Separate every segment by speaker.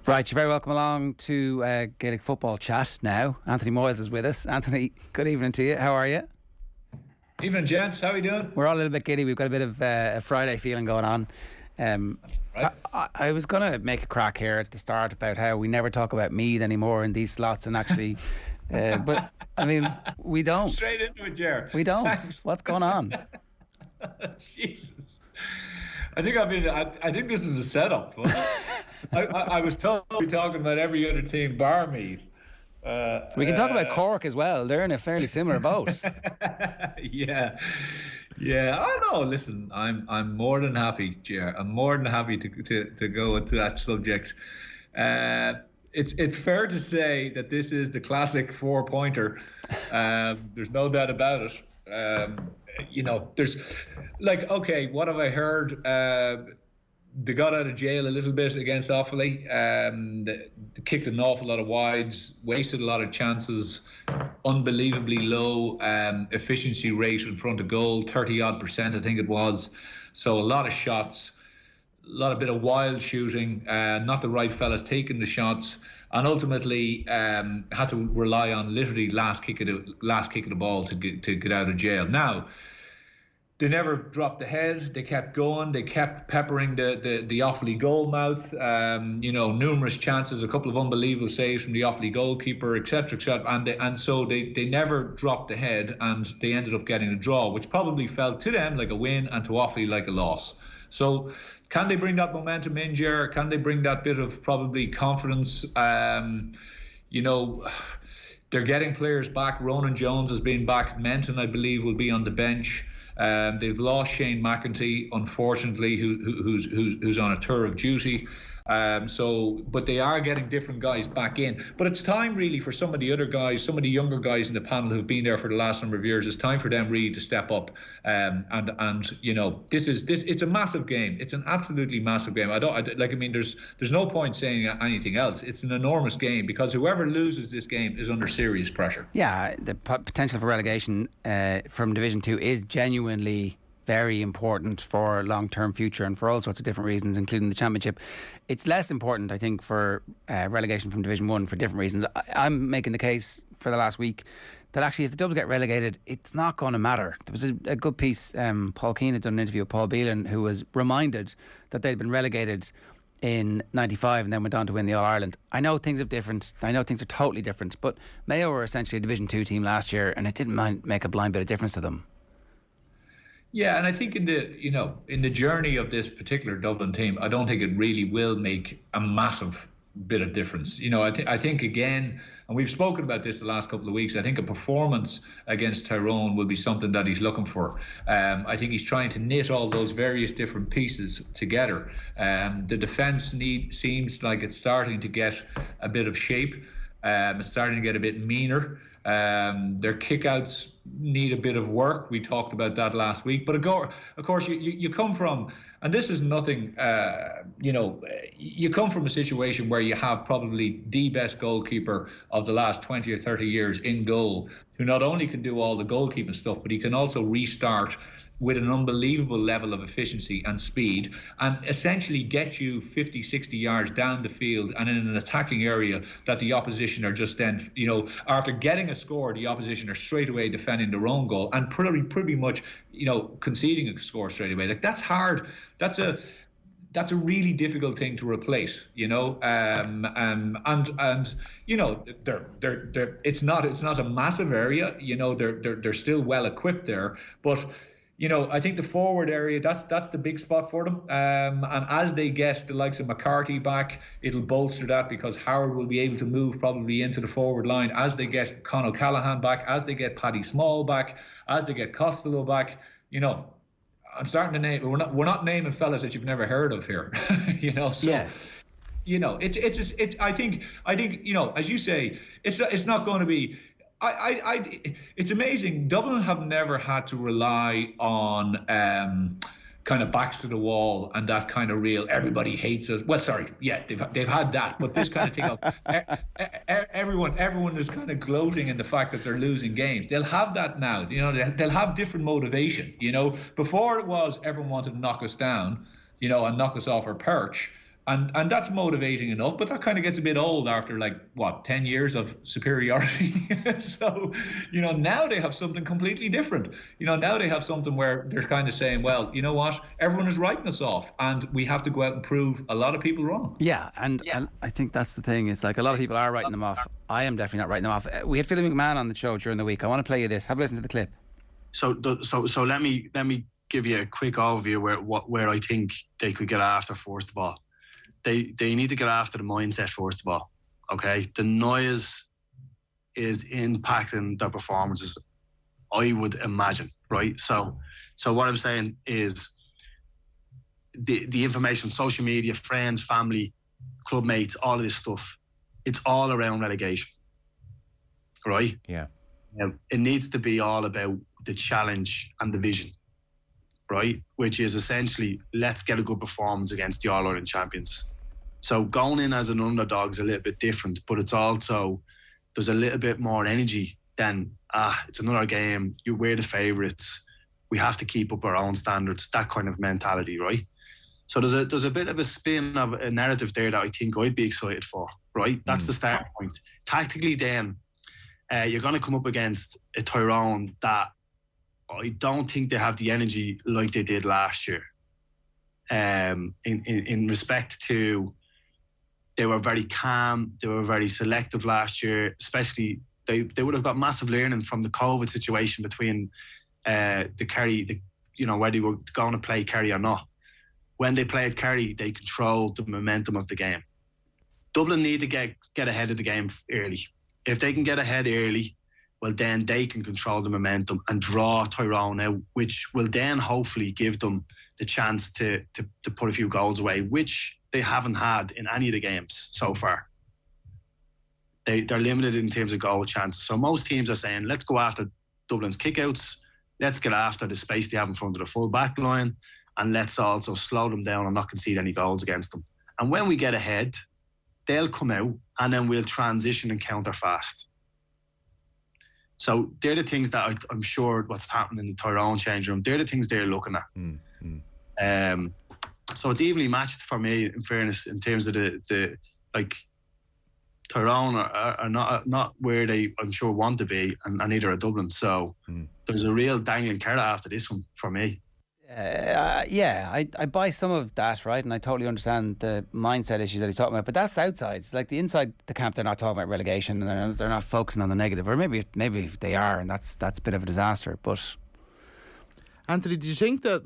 Speaker 1: Right, you're very welcome along to Gaelic Football Chat now. Anthony Moyles is with us. Anthony, good evening to you. How are you?
Speaker 2: Evening, gents. How are you doing?
Speaker 1: We're all a little bit giddy. We've got a bit of a Friday feeling going on.
Speaker 2: Right.
Speaker 1: I was going to make a crack here at the start about how we never talk about Meath anymore in these slots, and actually, but I mean, we don't.
Speaker 2: Straight into it, Ger.
Speaker 1: We don't.
Speaker 2: Thanks.
Speaker 1: What's going on?
Speaker 2: Jesus. I think this is a setup. I was told to be talking about every other team bar Meath.
Speaker 1: We can talk about Cork as well. They're in a fairly similar boat.
Speaker 2: Yeah. I know. Listen, I'm more than happy, Ger. I'm more than happy to go into that subject. It's fair to say that this is the classic 4-pointer. There's no doubt about it. There's okay, what have I heard? They got out of jail a little bit against Offaly. They kicked an awful lot of wides, wasted a lot of chances, unbelievably low efficiency rate in front of goal, 30-odd% I think it was. So a lot of shots, a bit of wild shooting, not the right fellas taking the shots, and ultimately had to rely on literally last kick of the ball to get out of jail. Now, they never dropped the head. They kept going. They kept peppering the Offaly goal mouth. Numerous chances, a couple of unbelievable saves from the Offaly goalkeeper, etc., etc. And so they never dropped the head, and they ended up getting a draw, which probably felt to them like a win and to Offaly like a loss. So, can they bring that momentum in, Ger? Can they bring that bit of probably confidence? They're getting players back. Ronan Jones has been back. Menton, I believe, will be on the bench. They've lost Shane McEntee, unfortunately, who's on a tour of duty. But they are getting different guys back in. But it's time really for some of the other guys, some of the younger guys in the panel who've been there for the last number of years. It's time for them really to step up. It's a massive game. It's an absolutely massive game. There's no point saying anything else. It's an enormous game because whoever loses this game is under serious pressure.
Speaker 1: Yeah, the potential for relegation from Division 2 is genuinely very important for long-term future and for all sorts of different reasons, including the championship. It's less important, I think, for relegation from Division 1 for different reasons. I'm making the case for the last week that actually if the Dubs get relegated, it's not going to matter. There was a good piece, Paul Keane had done an interview with Paul Beelan, who was reminded that they'd been relegated in 95 and then went on to win the All-Ireland. I know things are different. I know things are totally different, but Mayo were essentially a Division 2 team last year and it didn't make a blind bit of difference to them.
Speaker 2: Yeah, and I think in the journey of this particular Dublin team, I don't think it really will make a massive bit of difference. I think again, and we've spoken about this the last couple of weeks, I think a performance against Tyrone will be something that he's looking for. I think he's trying to knit all those various different pieces together. The defence seems like it's starting to get a bit of shape. It's starting to get a bit meaner. Their kickouts need a bit of work. We talked about that last week. But of course, you come from, and this is nothing, you come from a situation where you have probably the best goalkeeper of the last 20 or 30 years in goal, who not only can do all the goalkeeping stuff, but he can also restart with an unbelievable level of efficiency and speed and essentially get you 50, 60 yards down the field and in an attacking area that the opposition are just then, after getting a score, the opposition are straight away defending their own goal and pretty much, conceding a score straight away. Like, that's hard. That's a really difficult thing to replace, they're it's not a massive area, they're still well equipped there, but I think the forward area, that's the big spot for them. And as they get the likes of McCarthy back, it'll bolster that because Howard will be able to move probably into the forward line. As they get Con O'Callaghan back, as they get Paddy Small back, as they get Costello back, I'm starting to name. We're not naming fellas that you've never heard of here, So,
Speaker 1: yeah.
Speaker 2: I think as you say, it's not going to be. It's amazing. Dublin have never had to rely on kind of backs to the wall and that kind of real everybody hates us. Well, sorry, yeah, they've had that, but this kind of thing of everyone is kind of gloating in the fact that they're losing games. They'll have that now. They'll have different motivation. Before it was everyone wanted to knock us down, and knock us off our perch. And that's motivating enough, but that kind of gets a bit old after 10 years of superiority. So, now they have something completely different. Now they have something where they're kind of saying, well, you know what, everyone is writing us off and we have to go out and prove a lot of people wrong.
Speaker 1: Yeah, and I think that's the thing. It's like a lot of people are writing them off. I am definitely not writing them off. We had Philly McMahon on the show during the week. I want to play you this. Have a listen to the clip.
Speaker 3: So let me give you a quick overview where I think they could get after. First of all, they need to get after the mindset first of all. Okay, the noise is impacting their performances, I would imagine, right? So what I'm saying is the information, social media, friends, family, club mates, all of this stuff, it's all around relegation, right?
Speaker 4: Yeah.
Speaker 3: It needs to be all about the challenge and the vision, right? Which is essentially, let's get a good performance against the All-Ireland champions. So going in as an underdog is a little bit different, but it's also, there's a little bit more energy than, it's another game, we're the favourites, we have to keep up our own standards, that kind of mentality, right? So there's a bit of a spin of a narrative there that I think I'd be excited for, right? That's the starting point. Tactically then, you're going to come up against a Tyrone that I don't think they have the energy like they did last year. In respect to, they were very calm, they were very selective last year, especially they would have got massive learning from the COVID situation between the Kerry, whether they were going to play Kerry or not. When they played Kerry, they controlled the momentum of the game. Dublin need to get ahead of the game early. If they can get ahead early, well, then they can control the momentum and draw Tyrone out, which will then hopefully give them the chance to put a few goals away, which they haven't had in any of the games so far. They're limited in terms of goal chances. So most teams are saying, let's go after Dublin's kickouts, let's get after the space they have in front of the full back line, and let's also slow them down and not concede any goals against them. And when we get ahead, they'll come out and then we'll transition and counter fast. So they're the things that I'm sure what's happening in the Tyrone change room, they're the things they're looking at. So it's evenly matched for me, in fairness, in terms of the Tyrone are not where they, I'm sure, want to be, and neither are Dublin. So there's a real dangling carrot after this one for me.
Speaker 1: I buy some of that, right? And I totally understand the mindset issues that he's talking about. But that's outside. Like the inside the camp, they're not talking about relegation, and they're not focusing on the negative. Or maybe they are, and that's a bit of a disaster. But
Speaker 4: Anthony, do you think that,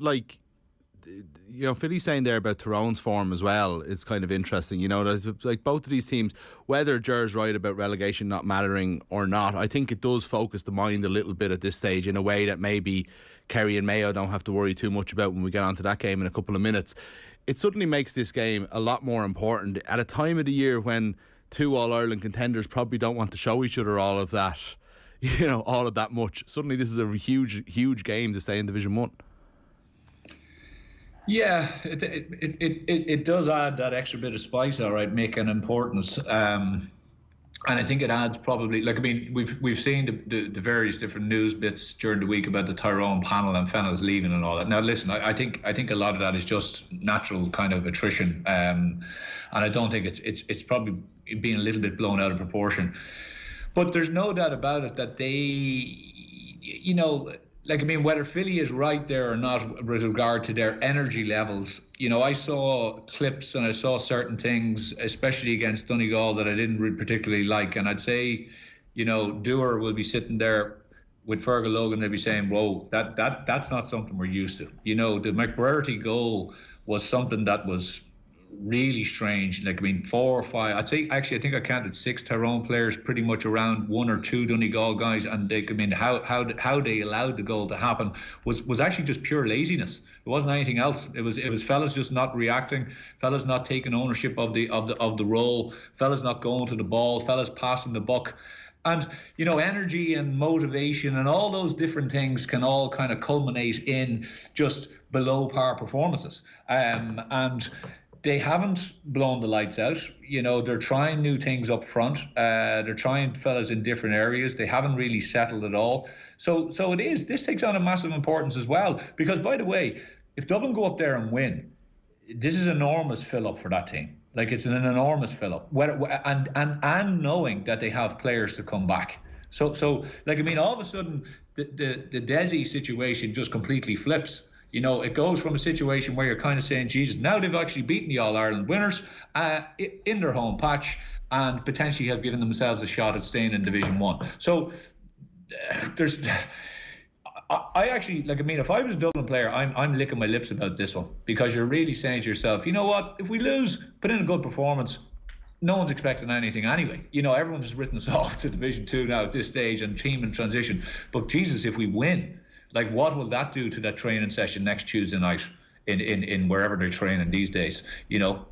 Speaker 4: Philly's saying there about Tyrone's form as well, it's kind of interesting. There's like both of these teams, whether Ger's right about relegation not mattering or not, I think it does focus the mind a little bit at this stage in a way that maybe Kerry and Mayo don't have to worry too much about when we get onto that game in a couple of minutes. It suddenly makes this game a lot more important at a time of the year when two All-Ireland contenders probably don't want to show each other all of that, all of that much. Suddenly this is a huge, huge game to stay in Division 1.
Speaker 2: Yeah, it does add that extra bit of spice, all right, Mick, and importance. And I think it adds probably, we've seen the various different news bits during the week about the Tyrone panel and Fennell's leaving and all that. Now, listen, I think a lot of that is just natural kind of attrition, and I don't think it's probably being a little bit blown out of proportion. But there's no doubt about it that they, whether Philly is right there or not with regard to their energy levels, I saw clips and I saw certain things, especially against Donegal, that I didn't particularly like. And I'd say, Dewar will be sitting there with Fergal Logan, they'll be saying, whoa, that's not something we're used to. The McCarthy goal was something that was really strange. 4 or 5, I think I counted 6 Tyrone players pretty much around 1 or 2 Donegal guys, and how they allowed the goal to happen was actually just pure laziness. It wasn't anything else. It was fellas just not reacting, fellas not taking ownership of the role, fellas not going to the ball, fellas passing the buck. And energy and motivation and all those different things can all kind of culminate in just below par performances. And they haven't blown the lights out. They're trying new things up front. They're trying fellas in different areas. They haven't really settled at all. So this takes on a massive importance as well. Because, by the way, if Dublin go up there and win, this is enormous fill-up for that team. Like, it's an enormous fill-up. And knowing that they have players to come back. So like, I mean, all of a sudden, the Desi situation just completely flips. You know, it goes from a situation where you're kind of saying, Jesus, now they've actually beaten the All-Ireland winners in their home patch and potentially have given themselves a shot at staying in Division 1. So there's... I actually, like, I mean, if I was a Dublin player, I'm licking my lips about this one, because you're really saying to yourself, you know what, if we lose, put in a good performance, no one's expecting anything anyway. You know, everyone's just written us off to Division 2 now at this stage and team in transition. But Jesus, if we win, like, what will that do to that training session next Tuesday night in wherever they're training these days, you know?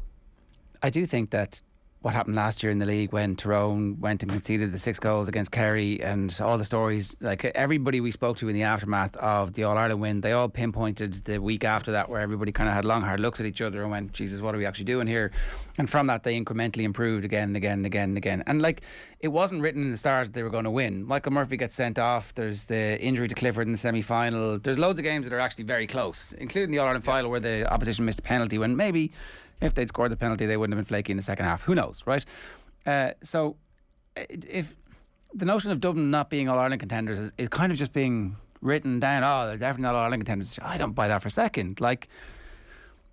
Speaker 1: I do think that what happened last year in the league when Tyrone went and conceded the 6 goals against Kerry, and all the stories, like, everybody we spoke to in the aftermath of the All-Ireland win, they all pinpointed the week after that, where everybody kind of had long hard looks at each other and went, Jesus, what are we actually doing here? And from that, they incrementally improved again and again and again and again. And, like, it wasn't written in the stars that they were going to win. Michael Murphy gets sent off. There's the injury to Clifford in the semi-final. There's loads of games that are actually very close, including the All-Ireland final where the opposition missed a penalty, when maybe if they'd scored the penalty, they wouldn't have been flaky in the second half. Who knows, right? So if the notion of Dublin not being All-Ireland contenders is kind of just being written down, oh, they're definitely not All-Ireland contenders, I don't buy that for a second. Like,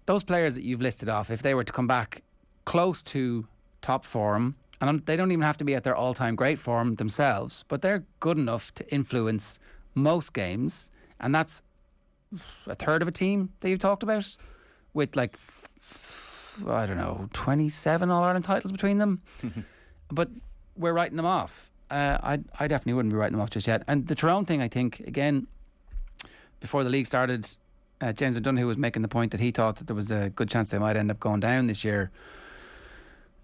Speaker 1: those players that you've listed off, if they were to come back close to top form, and they don't even have to be at their all-time great form themselves, but they're good enough to influence most games, and that's a third of a team that you've talked about, with, like, I don't know, 27 All-Ireland titles between them. But we're writing them off. I definitely wouldn't be writing them off just yet. And the Tyrone thing, I think, again, before the league started, James O'Donoghue was making the point that he thought that there was a good chance they might end up going down this year.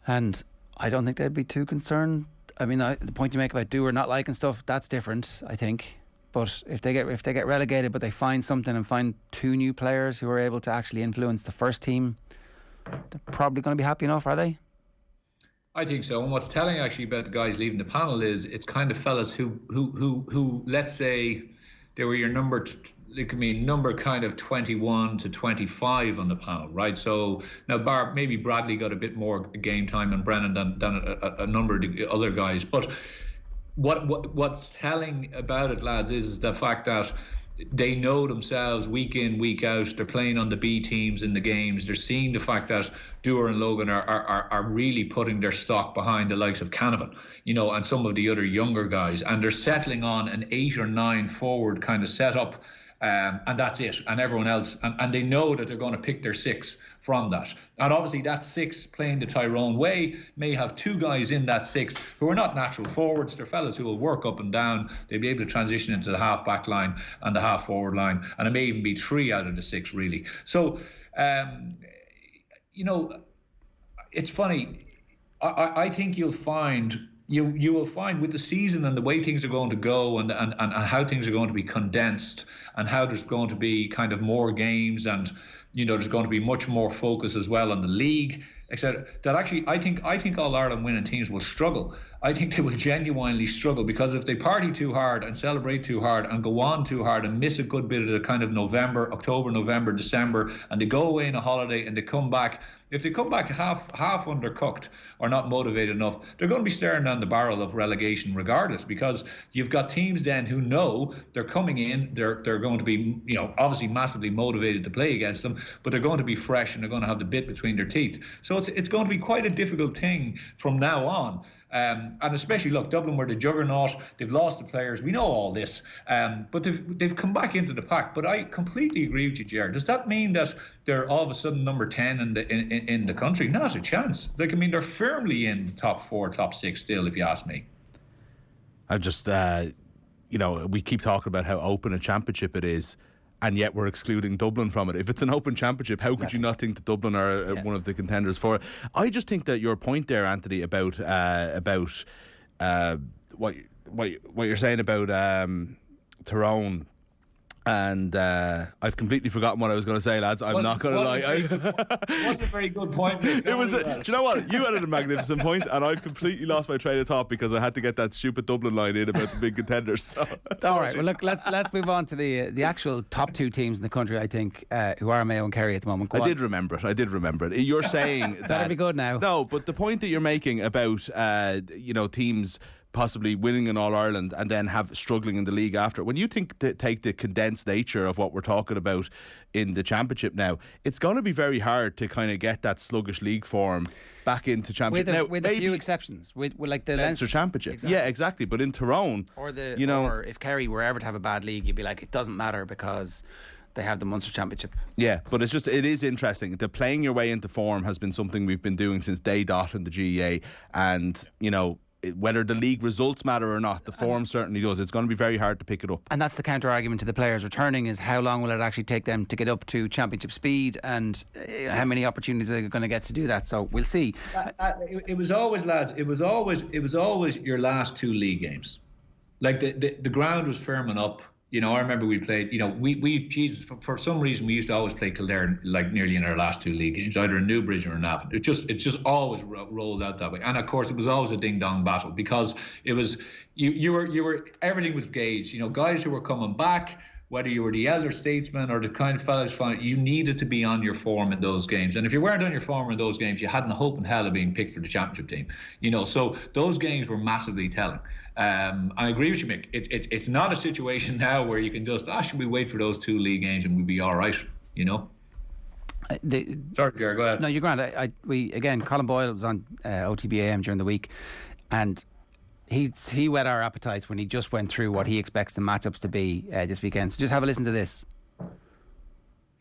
Speaker 1: And I don't think they'd be too concerned. I mean, the point you make about do or not liking stuff, that's different, I think. But if they get relegated, but they find something and find 2 new players who are able to actually influence the first team, they're probably going to be happy enough, are they?
Speaker 2: I think so. And what's telling actually about the guys leaving the panel is it's kind of fellas who let's say they were your number kind of 21 to 25 on the panel, right? So now maybe Bradley got a bit more game time and Brennan than a number of the other guys. But what's telling about it, lads, is the fact that they know themselves week in, week out. They're playing on the B teams in the games. They're seeing the fact that Dewar and Logan are really putting their stock behind the likes of Canavan, you know, and some of the other younger guys. And they're settling on an 8 or 9 forward kind of setup. And that's it. And everyone else, and they know that they're going to pick their 6 from that. And obviously that 6 playing the Tyrone way may have 2 guys in that 6 who are not natural forwards. They're fellas who will work up and down. They'll be able to transition into the half back line and the half forward line. And it may even be 3 out of the 6, really. So, you know, it's funny. I think you'll find... You will find with the season and the way things are going to go and how things are going to be condensed and how there's going to be kind of more games and, you know, there's going to be much more focus as well on the league, etc. That actually, I think All Ireland winning teams will struggle. I think they will genuinely struggle, because if they party too hard and celebrate too hard and go on too hard and miss a good bit of the kind of October, November, December, and they go away on a holiday and they come back. If they come back half undercooked or not motivated enough, they're going to be staring down the barrel of relegation regardless, because you've got teams then who know they're coming in, they're going to be, you know, obviously massively motivated to play against them, but they're going to be fresh and they're going to have the bit between their teeth. So it's going to be quite a difficult thing from now on. And especially, look, Dublin were the juggernaut. They've lost the players. We know all this. But they've come back into the pack. But I completely agree with you, Jared. Does that mean that they're all of a sudden number 10 in the country? Not a chance. Like, I mean, they're firmly in the top 4, top 6 still, if you ask me.
Speaker 4: I've just, you know, we keep talking about how open a championship it is, and yet we're excluding Dublin from it. If it's an open championship, how could you not think that Dublin are one of the contenders for it? I just think that your point there, Anthony, about what you're saying about Tyrone And I've completely forgotten what I was going to say, lads. I'm not going to lie.
Speaker 2: It wasn't a very good point, Mick.
Speaker 4: It was. Do you know what? You had a magnificent point, and I've completely lost my train of thought because I had to get that stupid Dublin line in about the big contenders. So.
Speaker 1: All right. Well, look. Let's move on to the actual top two teams in the country. I think who are Mayo and Kerry at the moment.
Speaker 4: I did remember it. You're saying that
Speaker 1: that'll be good now.
Speaker 4: No, but the point that you're making about teams possibly winning an All-Ireland and then struggling in the league after. When you take the condensed nature of what we're talking about in the Championship now, it's going to be very hard to kind of get that sluggish league form back into Championship.
Speaker 1: With a few exceptions. With like the
Speaker 4: Leinster Championship. Exactly. Yeah, exactly. But in Tyrone... Or
Speaker 1: if Kerry were ever to have a bad league, you'd be like, it doesn't matter because they have the Munster Championship.
Speaker 4: Yeah, but it is interesting. The playing your way into form has been something we've been doing since day dot in the GAA, and, whether the league results matter or not, the form certainly does. It's going to be very hard to pick it up.
Speaker 1: And that's the counter argument to the players returning, is how long will it actually take them to get up to championship speed, and how many opportunities are they going to get to do that. So we'll see.
Speaker 2: It was always, lads, it was always your last two league games. Like the ground was firming up. I remember we played, Jesus, for some reason we used to always play Kildare like nearly in our last two league games, either in Newbridge or in Navan. It just always rolled out that way. And of course it was always a ding dong battle, because it was, you were everything was gauged. Guys who were coming back, whether you were the elder statesman or the kind of fellas, you needed to be on your form in those games. And if you weren't on your form in those games, you hadn't a hope in hell of being picked for the championship team. So those games were massively telling. I agree with you, Mick. It's not a situation now where you can just, should we wait for those two league games and we'll be all right, Sorry, Jerry, go ahead.
Speaker 1: No, you're grand. Colin Boyle was on OTB AM during the week, and he whet our appetites when he just went through what he expects the matchups to be this weekend. So just have a listen to this.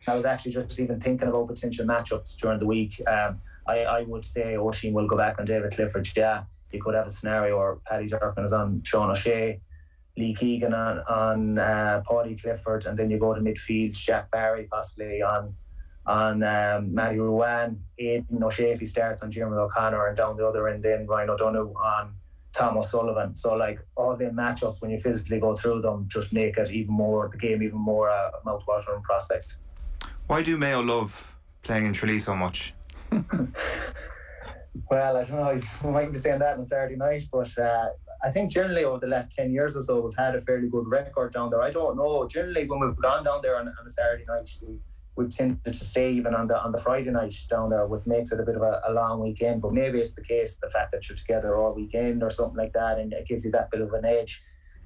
Speaker 5: I was actually just even thinking about potential matchups during the week. I would say Oisin will go back on David Clifford. Yeah, you could have a scenario where Paddy Durkin is on Sean O'Shea, Lee Keegan on Paddy Clifford, and then you go to midfield, Jack Barry possibly on Matty Ruan, Aidan O'Shea if he starts on Jimmy O'Connor, and down the other end then Ryan O'Donoghue on Tom O'Sullivan. So like all the matchups, when you physically go through them, just make it the game even more mouth-watering prospect.
Speaker 6: Why do Mayo love playing in Tralee so much?
Speaker 5: Well, I don't know, I might be saying that on Saturday night, but I think generally over the last 10 years or so, we've had a fairly good record down there. I don't know, generally when we've gone down there on a Saturday night, we've tended to stay even on the Friday night down there, which makes it a bit of a long weekend. But maybe it's the case, the fact that you're together all weekend or something like that, and it gives you that bit of an edge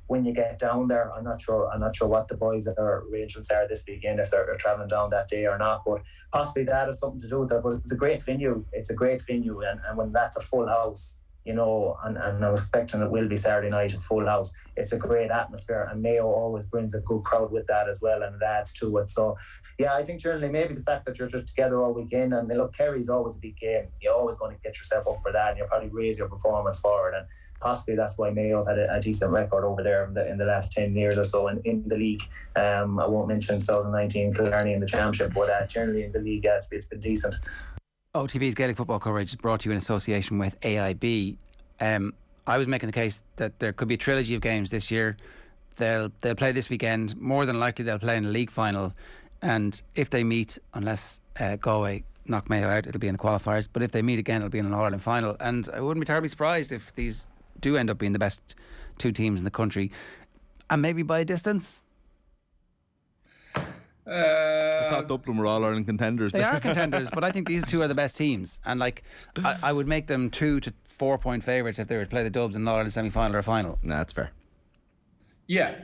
Speaker 5: when you get down there. I'm not sure what the boys' arrangements are this weekend, if they're travelling down that day or not, but possibly that has something to do with it. But it's a great venue. And when that's a full house, and I'm expecting it will be Saturday night, a full house, it's a great atmosphere, and Mayo always brings a good crowd with that as well, and it adds to it. So yeah, I think generally maybe the fact that you're just together all weekend, and look, Kerry's always a big game, you're always going to get yourself up for that, and you'll probably raise your performance for it, and possibly that's why Mayo have had a decent record over there in the last 10 years or so in the league. I won't mention 2019 Killarney in the Championship, but generally in the league it's been decent.
Speaker 1: OTB's Gaelic football coverage is brought to you in association with AIB. I was making the case that there could be a trilogy of games this year. They'll play this weekend. More than likely they'll play in a league final, and if they meet, unless Galway knock Mayo out, it'll be in the qualifiers, but if they meet again it'll be in an All-Ireland final. And I wouldn't be terribly surprised if these do end up being the best two teams in the country, and maybe by a distance.
Speaker 4: I thought Dublin were all Ireland contenders.
Speaker 1: They are contenders, but I think these two are the best teams, and I would make them 2 to 4 point favourites if they were to play the Dubs in an All-Ireland semi-final or final.
Speaker 4: Nah, that's fair.
Speaker 2: Yeah,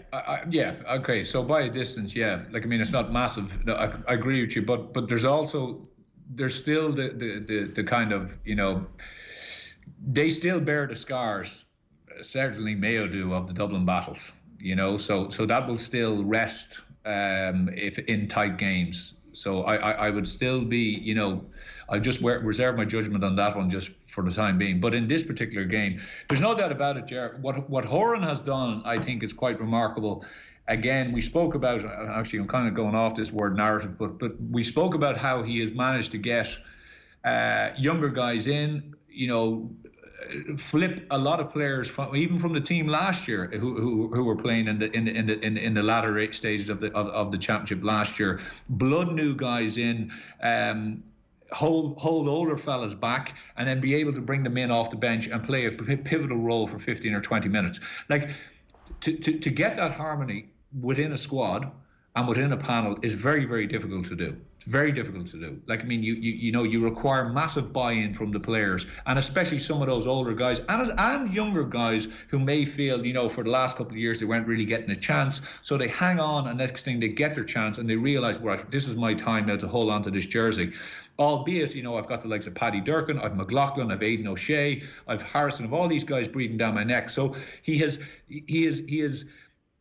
Speaker 2: okay. So by a distance, yeah. It's not massive. No, I agree with you, but there's still the kind of, they still bear the scars. Certainly Mayo do, of the Dublin battles. So that will still rest if in tight games. So I would still be, I just reserve my judgment on that one just for the time being. But in this particular game, there's no doubt about it, Jared. What Horan has done, I think, is quite remarkable. Again, we spoke about, actually I'm kind of going off this word narrative, but we spoke about how he has managed to get younger guys in, flip a lot of players from even from the team last year who were playing in the latter stages of the championship last year. Blood new guys in. Hold older fellas back and then be able to bring them in off the bench and play a pivotal role for 15 or 20 minutes. Like to get that harmony within a squad and within a panel is very, very difficult to do. It's very difficult to do. Like, I mean, you require massive buy-in from the players, and especially some of those older guys and younger guys who may feel, for the last couple of years they weren't really getting a chance, so they hang on, and next thing they get their chance and they realise, right, this is my time now to hold on to this jersey. Albeit, I've got the likes of Paddy Durcan, I've McLaughlin, I've Aidan O'Shea, I've Harrison, I've all these guys breathing down my neck. So he has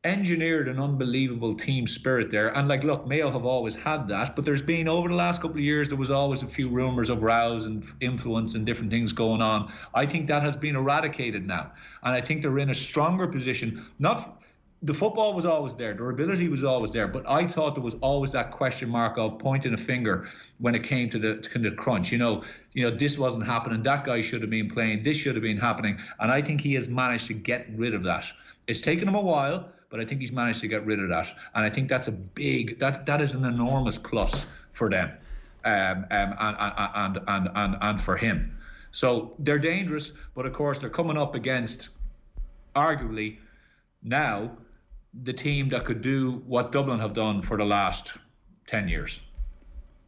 Speaker 2: engineered an unbelievable team spirit there. And look, Mayo have always had that, but there's been, over the last couple of years, there was always a few rumours of rows and influence and different things going on. I think that has been eradicated now. And I think they're in a stronger position. The football was always there, their ability was always there, but I thought there was always that question mark of pointing a finger when it came to the crunch. This wasn't happening, that guy should have been playing, this should have been happening, and I think he has managed to get rid of that. It's taken him a while, but I think he's managed to get rid of that, and I think that's a big, that is an enormous plus for them, and for him. So they're dangerous, but of course they're coming up against, arguably, now the team that could do what Dublin have done for the last 10 years.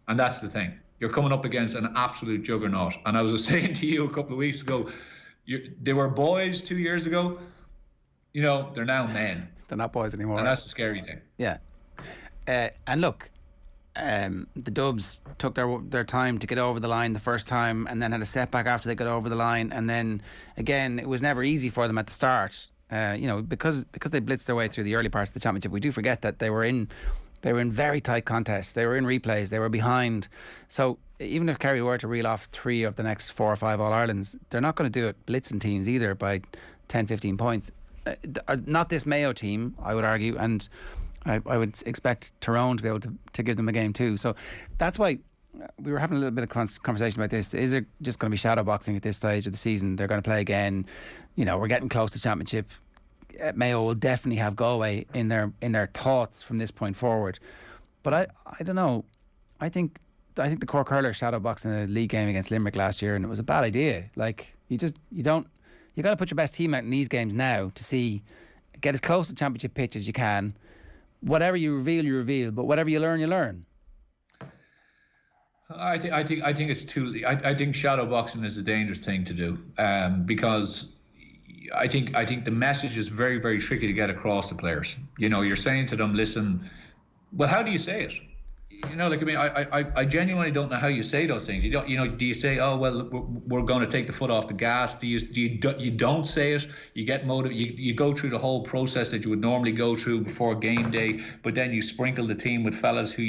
Speaker 2: And that's the thing. You're coming up against an absolute juggernaut. And I was saying to you a couple of weeks ago, they were boys 2 years ago. They're now men.
Speaker 1: They're not boys anymore.
Speaker 2: And that's the scary thing.
Speaker 1: Yeah. And look, the Dubs took their time to get over the line the first time, and then had a setback after they got over the line. And then, again, it was never easy for them at the start. Because they blitzed their way through the early parts of the championship, we do forget that they were in very tight contests. They were in replays. They were behind. So even if Kerry were to reel off 3 of the next 4 or 5 All-Irelands, they're not going to do it blitzing teams either by 10, 15 points. Not this Mayo team, I would argue, and I would expect Tyrone to be able to give them a game too. So that's why we were having a little bit of conversation about this. Is it just going to be shadow boxing at this stage of the season? They're going to play again. We're getting close to championship. Mayo will definitely have Galway in their thoughts from this point forward. But I don't know. I think the Cork hurlers shadow boxed in a league game against Limerick last year, and it was a bad idea. You got to put your best team out in these games now to get as close to championship pitch as you can. Whatever you reveal, but whatever you learn.
Speaker 2: I think it's too. I think shadow boxing is a dangerous thing to do, because I think the message is very, very tricky to get across to players. You're saying to them, listen. Well, how do you say it? I genuinely don't know how you say those things. Do you say, oh well, we're going to take the foot off the gas? You don't say it. You get motivated. You go through the whole process that you would normally go through before game day, but then you sprinkle the team with fellas who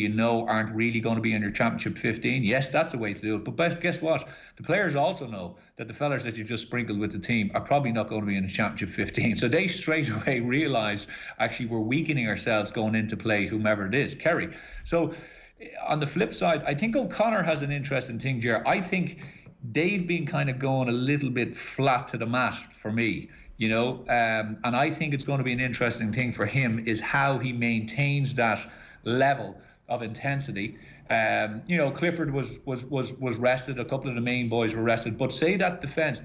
Speaker 2: aren't really going to be in your championship 15. Yes, that's a way to do it. But guess what? The players also know that the fellas that you just sprinkled with the team are probably not going to be in the championship 15. So they straight away realise, actually, we're weakening ourselves going into play whomever it is, Kerry. So on the flip side, I think O'Connor has an interesting thing, Ger. I think they've been kind of going a little bit flat to the mat for me, and I think it's going to be an interesting thing for him is how he maintains that level of intensity. Clifford was rested. A couple of the main boys were rested. But say that defence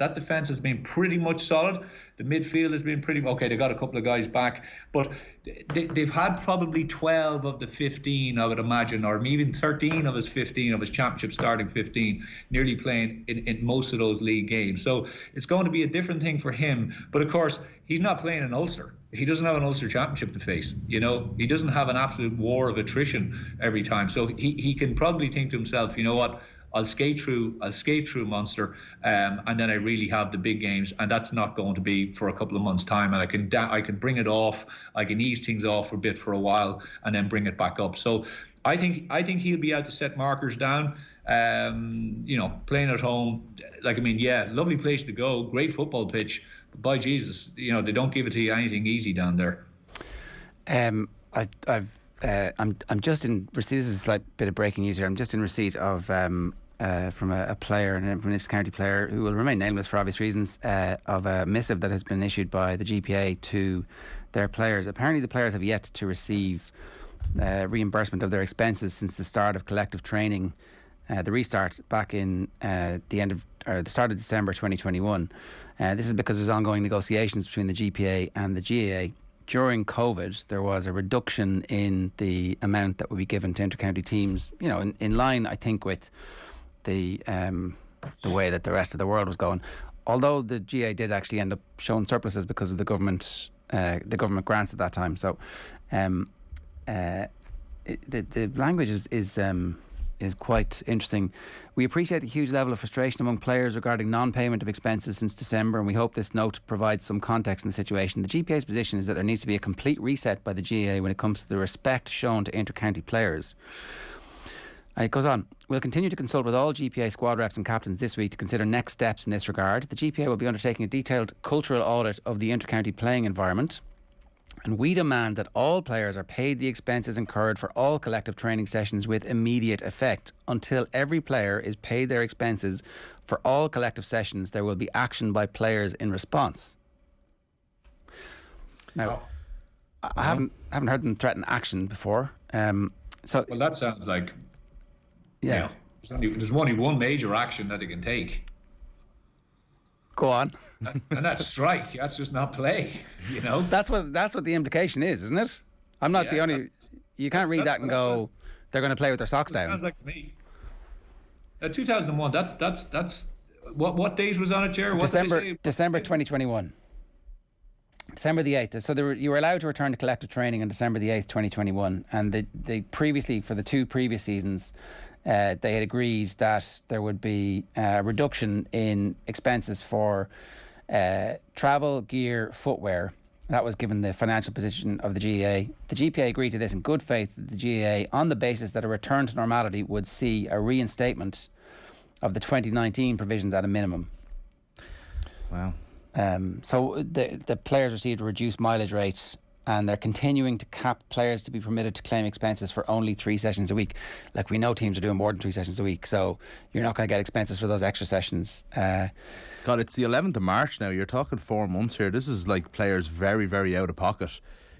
Speaker 2: has been pretty much solid. The midfield has been pretty okay. They got a couple of guys back, but they've had probably 12 of the 15, I would imagine, or even 13 of his 15 of his championship starting 15, nearly playing in most of those league games. So it's going to be a different thing for him. But of course, he's not playing an Ulster. He doesn't have an Ulster championship to face. He doesn't have an absolute war of attrition every time. So he can probably think to himself, you know what? I'll skate through Munster, and then I really have the big games, and that's not going to be for a couple of months' time. And I can bring it off, I can ease things off a bit for a while, and then bring it back up. So I think he'll be able to set markers down. Playing at home, lovely place to go, great football pitch. But by Jesus, they don't give it to you anything easy down there.
Speaker 1: I'm just in receipt. This is a slight bit of breaking news here. I'm just in receipt of from a player, from an inter-county player who will remain nameless for obvious reasons, of a missive that has been issued by the GPA to their players. Apparently the players have yet to receive reimbursement of their expenses since the start of collective training, the restart back in the start of December 2021. This is because there's ongoing negotiations between the GPA and the GAA. During COVID, there was a reduction in the amount that would be given to inter-county teams, in line, I think, with the way that the rest of the world was going. Although the GAA did actually end up showing surpluses because of the government grants at that time. So the language is quite interesting. We appreciate the huge level of frustration among players regarding non-payment of expenses since December, and we hope this note provides some context in the situation. The GPA's position is that there needs to be a complete reset by the GAA when it comes to the respect shown to inter-county players. It goes on. We'll continue to consult with all GPA squad reps and captains this week to consider next steps in this regard. The GPA will be undertaking a detailed cultural audit of the inter-county playing environment. And we demand that all players are paid the expenses incurred for all collective training sessions with immediate effect. Until every player is paid their expenses for all collective sessions, there will be action by players in response. Now, I haven't heard them threaten action before.
Speaker 2: Well, that sounds like there's only one major action that they can take.
Speaker 1: Go on.
Speaker 2: And that's strike. That's just not play.
Speaker 1: That's what the implication is, isn't it? I'm not the only. You can't read that and go, they're going to play with their socks down.
Speaker 2: Sounds like to me. 2001. That's what date was on it, Chair?
Speaker 1: December 2021. December the 8th. So you were allowed to return to collective training on December the 8th, 2021, and they previously, for the two previous seasons, they had agreed that there would be a reduction in expenses for travel, gear, footwear. That was given the financial position of the GAA. The GPA agreed to this in good faith, the GAA, on the basis that a return to normality would see a reinstatement of the 2019 provisions at a minimum.
Speaker 4: Wow.
Speaker 1: So the players received a reduced mileage rate, and they're continuing to cap players to be permitted to claim expenses for only 3 sessions a week. Like, we know teams are doing more than 3 sessions a week, so you're not going to get expenses for those extra sessions.
Speaker 4: God, it's the 11th of March now. You're talking 4 months here. This is like players very, very out of pocket,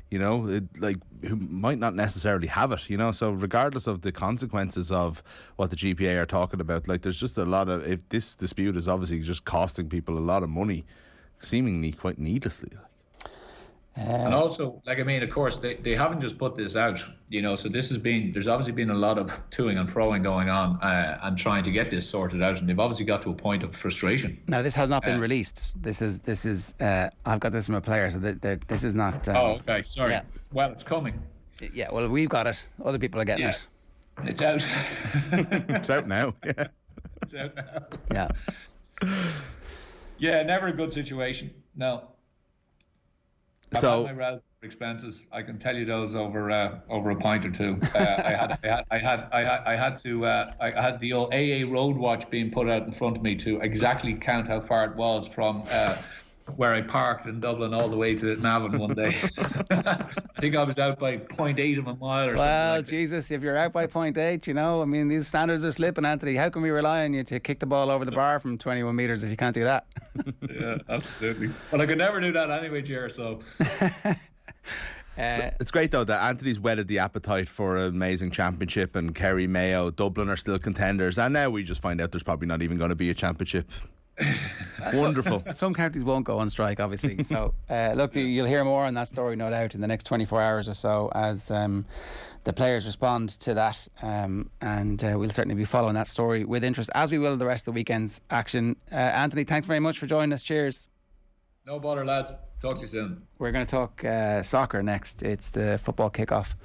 Speaker 4: who might not necessarily have it, So regardless of the consequences of what the GPA are talking about, there's just a lot of, if this dispute is obviously just costing people a lot of money, seemingly quite needlessly.
Speaker 2: And also, of course, they haven't just put this out, so there's obviously been a lot of toing and froing going on and trying to get this sorted out, and they've obviously got to a point of frustration.
Speaker 1: Now, this has not been released. This is I've got this from a player, so this is not...
Speaker 2: okay, sorry. Yeah. Well, it's coming.
Speaker 1: Yeah, well, we've got it. Other people are getting it.
Speaker 2: It's out.
Speaker 4: It's out now. Yeah.
Speaker 2: It's out now.
Speaker 1: Yeah.
Speaker 2: Yeah, never a good situation. No.
Speaker 1: So
Speaker 2: my relative expenses, I can tell you those over a pint or two. I had the old AA road watch being put out in front of me to exactly count how far it was from where I parked in Dublin all the way to Navan one day. I think I was out by 0.8 of a mile or something.
Speaker 1: Well,
Speaker 2: like
Speaker 1: Jesus, if you're out by 0.8, these standards are slipping, Anthony. How can we rely on you to kick the ball over the bar from 21 metres if you can't do that?
Speaker 2: Yeah, absolutely. Well, I could never do that anyway, Jer, so...
Speaker 4: So it's great though that Anthony's whetted the appetite for an amazing championship, and Kerry, Mayo, Dublin are still contenders, and now we just find out there's probably not even going to be a championship. Wonderful.
Speaker 1: Some counties won't go on strike, obviously. So look, you'll hear more on that story, no doubt, in the next 24 hours or so as the players respond to that, and we'll certainly be following that story with interest, as we will the rest of the weekend's action. Anthony, thanks very much for joining us. Cheers.
Speaker 2: No bother, lads. Talk to you soon.
Speaker 1: We're going to talk soccer next. It's the football kickoff.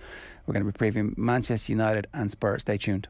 Speaker 1: We're going to be previewing Manchester United and Spurs. Stay tuned.